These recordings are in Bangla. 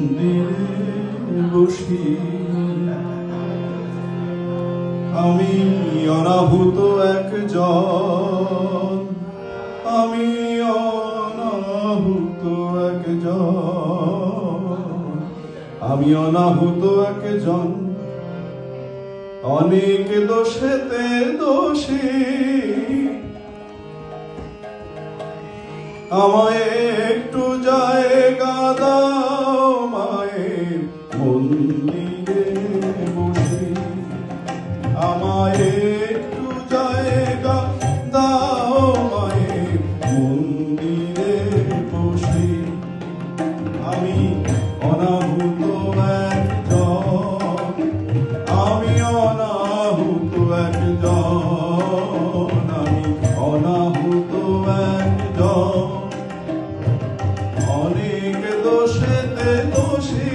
মন্দিরে বসি আমি অনাহুত একজন, আমি অনাহুত একজন, আমি অনাহুত একজন, অনেক দোষেতে দোষী। আমায় একটু জায়গা দাও মায়ের মন্দিরে বসি, আমায় একটু জায়গা দাও মায়ের মন্দিরে বসি। আমি অনাহুত একজন, আমি অনাহুত একজন, আমি অনাহুত একজন, অনেক দোষেতে দোষী।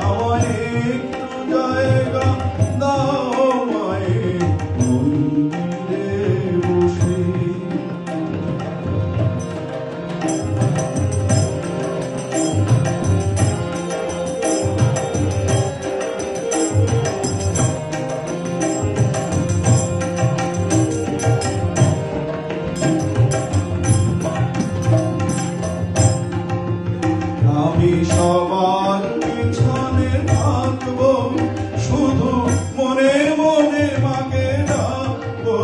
আমায় একটু জায়গা দাও মায়ের মন্দিরে বসি। আমি সবার পিছনে থাকবো, শুধু মনে মনে মাকে ডাকবো।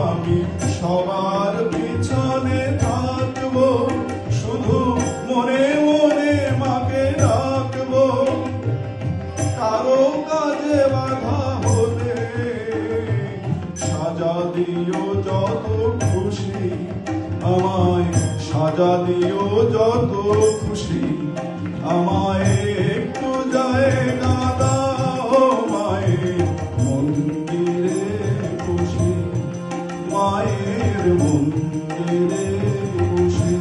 আমি সবার পিছনে থাকবো, শুধু মনে মনে মাকে ডাকবো। কারো কাজে বাধা হলে সাজা দিও যত খুশি, আমায় সাজা দিও যত খুশি। আমায় একটু জায়গা দাও মায়ের মন্দিরে বসি, মায়ের মন্দিরে বসি।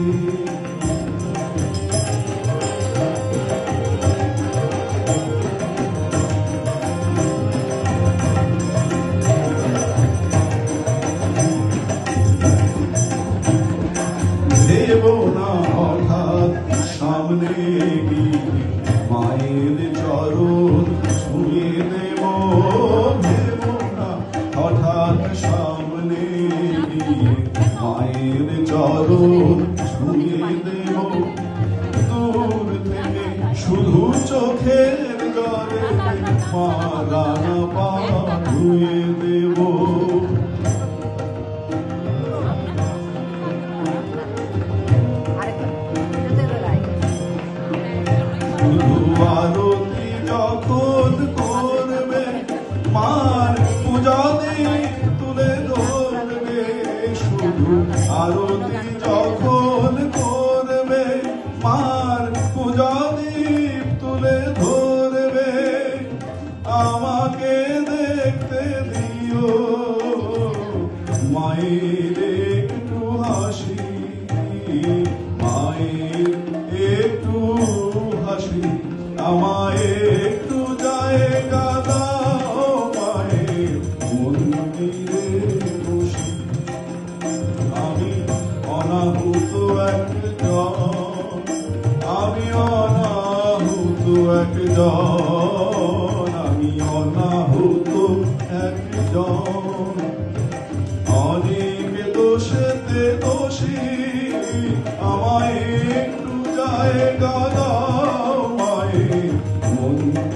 দেব না হঠাৎ সামনে গিয়ে মায়ের চরণ ছুঁয়ে দেব, দেব না হঠাৎ সামনে গিয়ে মায়ের চরণ ছুঁয়ে দেব। দূর থেকে শুধু চোখের জলে মা রানা পা ধুয়ে দেব। আরতি যখন করবে মার পূজা দীপ তুলে ধরবে, শুধু আরতি যখন করবে মার পূজা দীপ তুলে ধরবে। আমাকে দেখতে দিও মায়ের একটু হাসি, মায়ের একটু হাসি। আমায় একটু জায়গা দাও মায়ের মন্দিরে বসি। আমি অনাহুত একজন, আমি অনাহুত একজন, আমি অনাহুত একজন, অনেক দোষেতে দোষী। আমায় একটু জায়গা দাও মায়ের মন্দিরে